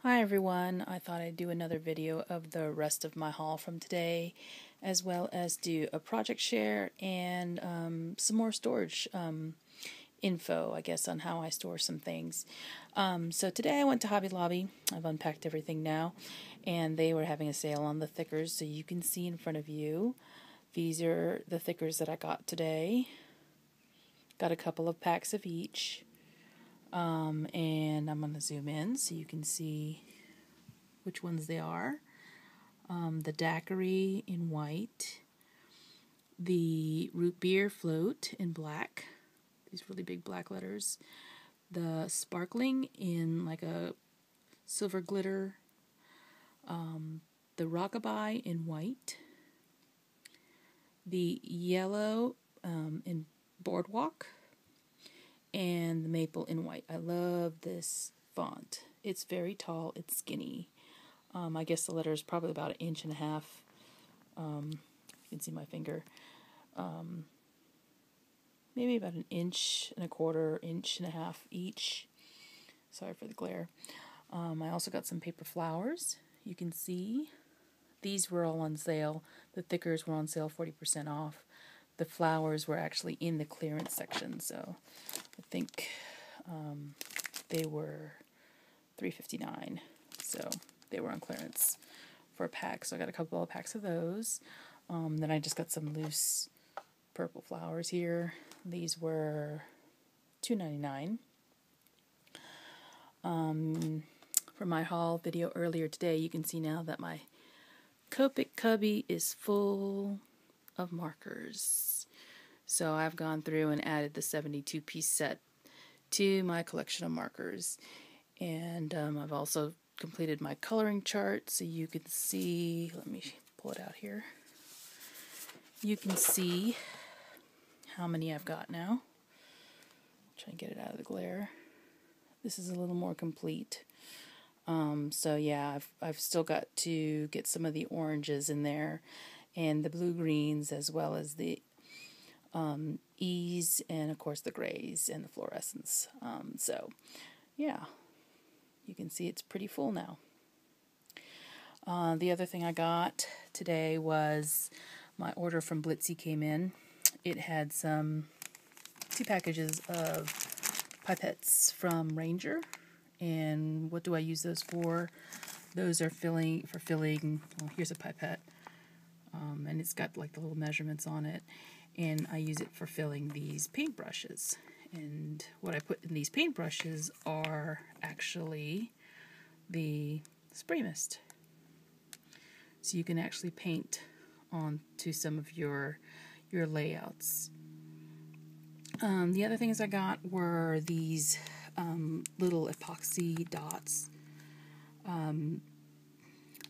Hi everyone, I thought I'd do another video of the rest of my haul from today, as well as do a project share and some more storage info, I guess, on how I store some things. So today I went to Hobby Lobby. I've unpacked everything now, and they were having a sale on the thickers, so you can see in front of you. These are the thickers that I got today. Got a couple of packs of each. And I'm going to zoom in so you can see which ones they are. The daiquiri in white, the root beer float in black, these really big black letters, the sparkling in like a silver glitter, the rockabye in white, the yellow in boardwalk, and the maple in white. I love this font. It's very tall, it's skinny. I guess the letter is probably about 1.5 inches. You can see my finger. Maybe about 1.25 inches, 1.5 inches each. Sorry for the glare. I also got some paper flowers. You can see these were all on sale. The thickers were on sale 40% off. The flowers were actually in the clearance section, so I think they were $3.59, so they were on clearance for a pack. So I got a couple of packs of those. Then I just got some loose purple flowers here. These were $2.99. For my haul video earlier today, you can see now that my Copic cubby is full of markers. So I've gone through and added the 72-piece set to my collection of markers. And I've also completed my coloring chart, so you can see, let me pull it out here. You can see how many I've got now. Try and get it out of the glare. This is a little more complete. So yeah, I've still got to get some of the oranges in there, and the blue-greens, as well as the E's, and of course the grays and the fluorescents. So yeah, you can see it's pretty full now. The other thing I got today was my order from Blitsy came in. It had 2 packages of pipettes from Ranger. And what do I use those for? Those are filling. Well, here's a pipette, and it's got like the little measurements on it, and I use it for filling these paintbrushes. And what I put in these paintbrushes are actually the spray mist, so you can actually paint onto some of your layouts. The other things I got were these little epoxy dots.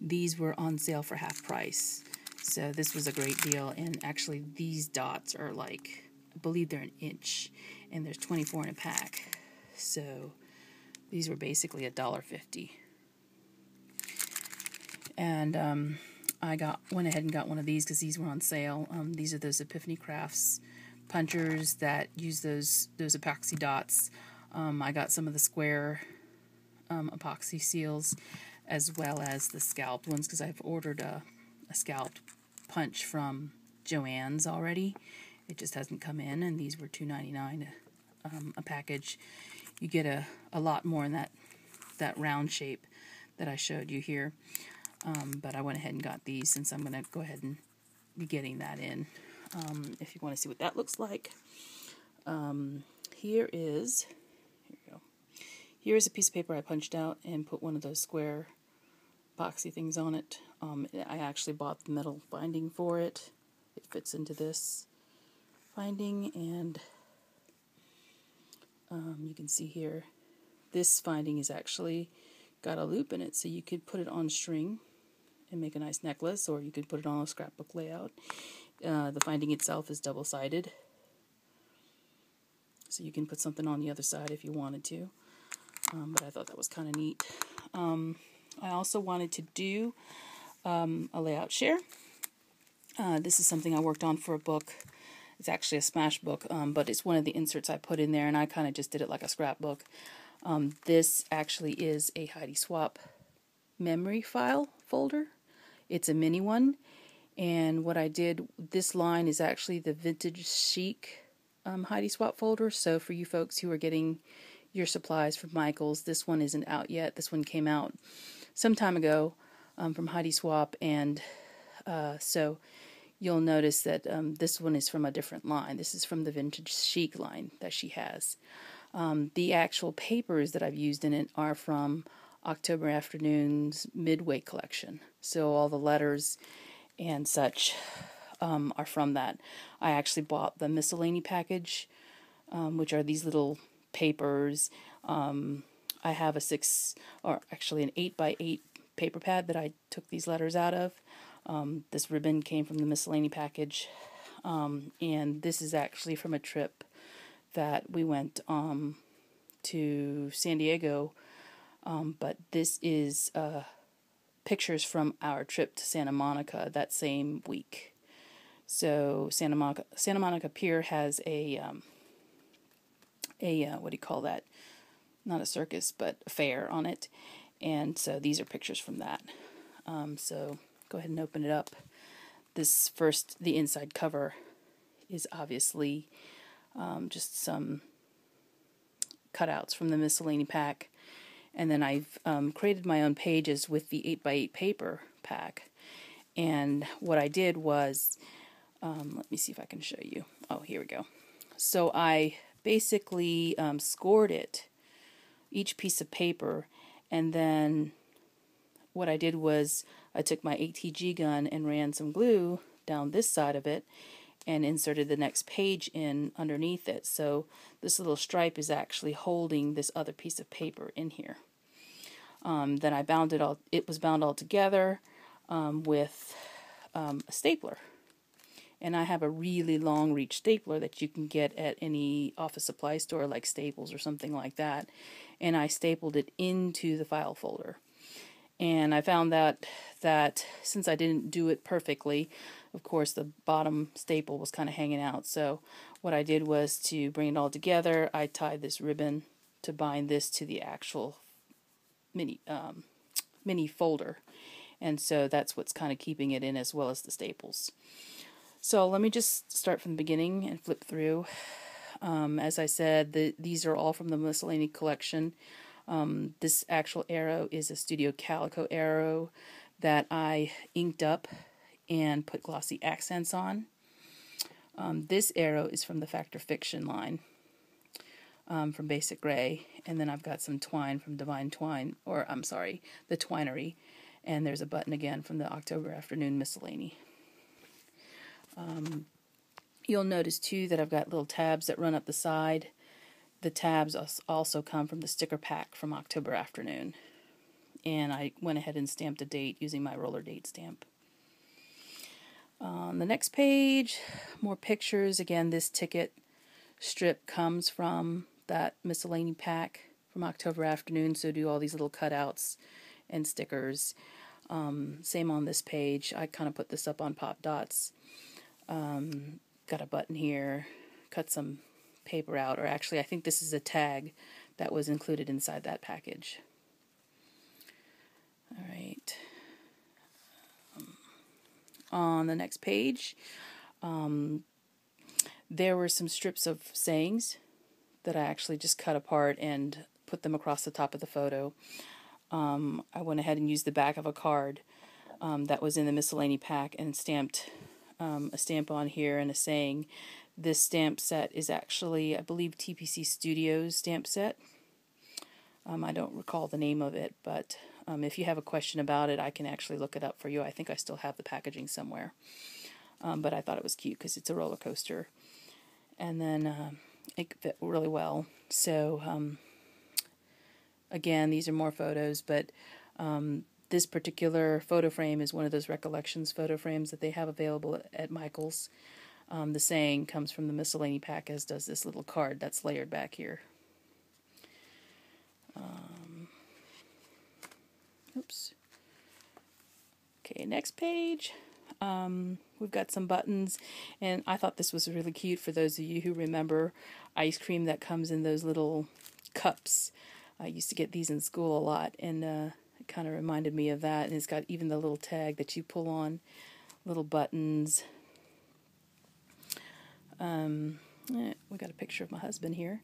These were on sale for half price, so this was a great deal. And actually these dots are like, I believe they're 1 inch, and there's 24 in a pack, so these were basically $1.50. And I went ahead and got one of these because these were on sale. These are those Epiphany Crafts punchers that use those epoxy dots. I got some of the square epoxy seals, as well as the scalped ones, because I've ordered a scalped punch from Joann's already. It just hasn't come in, and these were $2.99 a package. You get a lot more in that round shape that I showed you here. But I went ahead and got these, since I'm going to go ahead and be getting that in. If you want to see what that looks like, here we go. Here's a piece of paper I punched out and put one of those square epoxy things on it. I actually bought the metal binding for it. It fits into this binding, and you can see here, this binding is actually got a loop in it, so you could put it on string and make a nice necklace, or you could put it on a scrapbook layout. The binding itself is double-sided, so you can put something on the other side if you wanted to. But I thought that was kind of neat. I also wanted to do a layout share. This is something I worked on for a book. It's actually a Smashbook, but it's one of the inserts I put in there, and I kind of just did it like a scrapbook. This actually is a Heidi Swapp memory file folder. It's a mini one, and what I did, this line is actually the Vintage Chic Heidi Swapp folder. So for you folks who are getting your supplies from Michaels, this one isn't out yet. This one came out some time ago from Heidi Swapp, and so you'll notice that this one is from a different line. This is from the Vintage Chic line that she has. The actual papers that I've used in it are from October Afternoon's Midway collection. So all the letters and such are from that. I actually bought the Miscellany package, which are these little papers. I have an 8x8 paper pad that I took these letters out of. This ribbon came from the Miscellany package, and this is actually from a trip that we went to San Diego, but this is pictures from our trip to Santa Monica that same week. So Santa Monica Pier has a what do you call that? Not a circus, but a fair on it, and so these are pictures from that. So go ahead and open it up. The inside cover is obviously just some cutouts from the Miscellany pack, and then I've created my own pages with the 8x8 paper pack. And what I did was, let me see if I can show you. Oh, here we go. So I basically scored it, each piece of paper, and then what I did was I took my ATG gun and ran some glue down this side of it and inserted the next page in underneath it. So this little stripe is actually holding this other piece of paper in here. Then I bound it all. It was bound all together with a stapler. And I have a really long reach stapler that you can get at any office supply store like Staples or something like that. And I stapled it into the file folder. And I found that since I didn't do it perfectly, of course the bottom staple was kind of hanging out. So what I did was to bring it all together, I tied this ribbon to bind this to the actual mini folder. And so that's what's kind of keeping it in, as well as the staples. So let me just start from the beginning and flip through. As I said, these are all from the Miscellany collection. This actual arrow is a Studio Calico arrow that I inked up and put glossy accents on. This arrow is from the Fact or Fiction line, from Basic Gray, and then I've got some twine from Divine Twine, or I'm sorry, the Twinery, and there's a button again from the October Afternoon Miscellany. You'll notice too that I've got little tabs that run up the side. The tabs also come from the sticker pack from October Afternoon. And I went ahead and stamped a date using my roller date stamp. On the next page, more pictures. Again, this ticket strip comes from that Miscellany pack from October Afternoon, so do all these little cutouts and stickers. Same on this page. I kind of put this up on pop dots. Got a button here, cut some paper out, or actually I think this is a tag that was included inside that package. Alright, on the next page there were some strips of sayings that I actually just cut apart and put them across the top of the photo. I went ahead and used the back of a card that was in the Miscellany pack and stamped a stamp on here and a saying. This stamp set is actually, I believe, TPC Studios stamp set. I don't recall the name of it, but if you have a question about it, I can actually look it up for you. I think I still have the packaging somewhere. But I thought it was cute because it's a roller coaster. And then it fit really well. So, again, these are more photos, but this particular photo frame is one of those Recollections photo frames that they have available at Michaels. The saying comes from the Miscellany pack, as does this little card that's layered back here. Oops. Okay, next page. We've got some buttons, and I thought this was really cute for those of you who remember ice cream that comes in those little cups. I used to get these in school a lot, and it kind of reminded me of that, and it's got even the little tag that you pull on, little buttons. We got a picture of my husband here.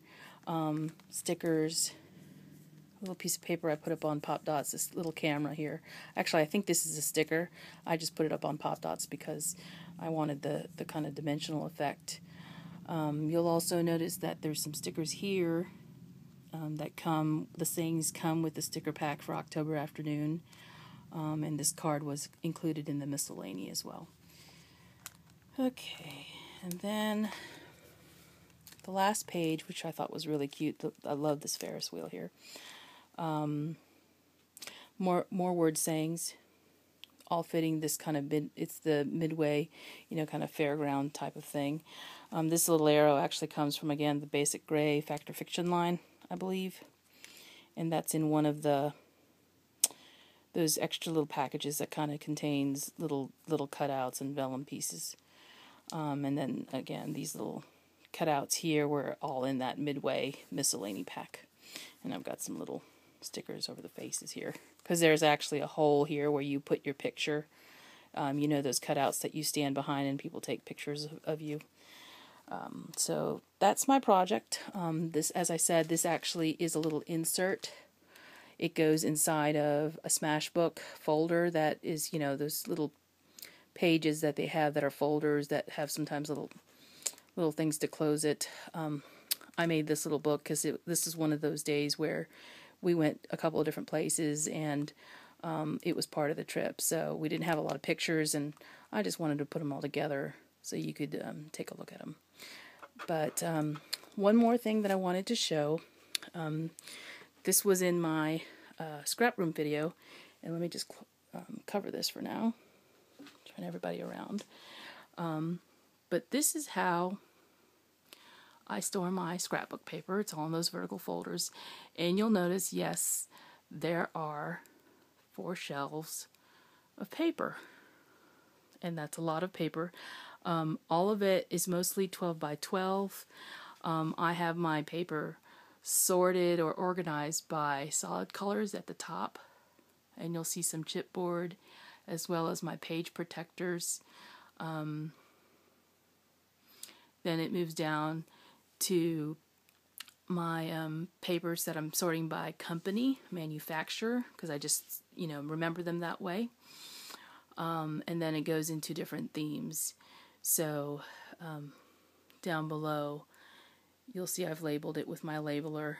Stickers, a little piece of paper I put up on Pop Dots, this little camera here. Actually, I think this is a sticker. I just put it up on Pop Dots because I wanted the kind of dimensional effect. You'll also notice that there's some stickers here that the sayings come with the sticker pack for October afternoon. And this card was included in the Miscellany as well. Okay, and then the last page, which I thought was really cute. I love this Ferris wheel here. More word sayings, all fitting this kind of it's the Midway, kind of fairground type of thing. This little arrow actually comes from, again, the Basic Gray Fact or Fiction line, I believe, and that's in one of those extra little packages that kind of contains little cutouts and vellum pieces. And then again, these little cutouts here were all in that Midway Miscellany pack. And I've got some little stickers over the faces here, because there's actually a hole here where you put your picture. Those cutouts that you stand behind and people take pictures of you. So that's my project. This, as I said, this actually is a little insert. It goes inside of a Smashbook folder that is, those little pages that they have that are folders that have sometimes little things to close it. I made this little book because this is one of those days where we went a couple of different places, and it was part of the trip, so we didn't have a lot of pictures, and I just wanted to put them all together so you could take a look at them. But one more thing that I wanted to show, this was in my scrap room video, and let me just cover this for now, turn everybody around. But this is how I store my scrapbook paper. It's all in those vertical folders, and you'll notice, yes, there are 4 shelves of paper, and that's a lot of paper. All of it is mostly 12 by 12. I have my paper sorted or organized by solid colors at the top, and you'll see some chipboard as well as my page protectors. Then it moves down to my papers that I'm sorting by company, manufacturer, because I just remember them that way. And then it goes into different themes. So down below you'll see I've labeled it with my labeler.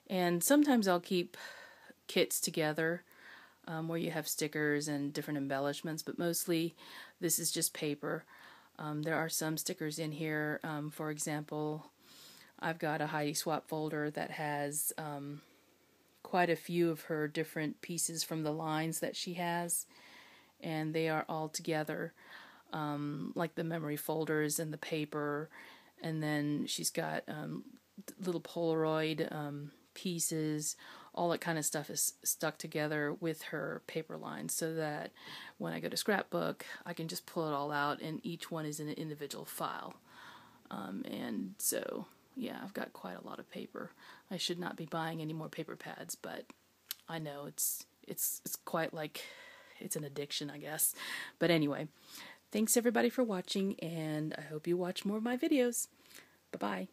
And sometimes I'll keep kits together where you have stickers and different embellishments, but mostly this is just paper. There are some stickers in here. For example, I've got a Heidi Swapp folder that has quite a few of her different pieces from the lines that she has, and they are all together, like the memory folders and the paper, and then she's got little polaroid pieces. All that kind of stuff is stuck together with her paper lines, so that when I go to Scrapbook, I can just pull it all out, and each one is in an individual file. And so, yeah, I've got quite a lot of paper. I should not be buying any more paper pads, but I know it's quite like it's an addiction, I guess. But anyway, thanks everybody for watching, and I hope you watch more of my videos. Bye-bye.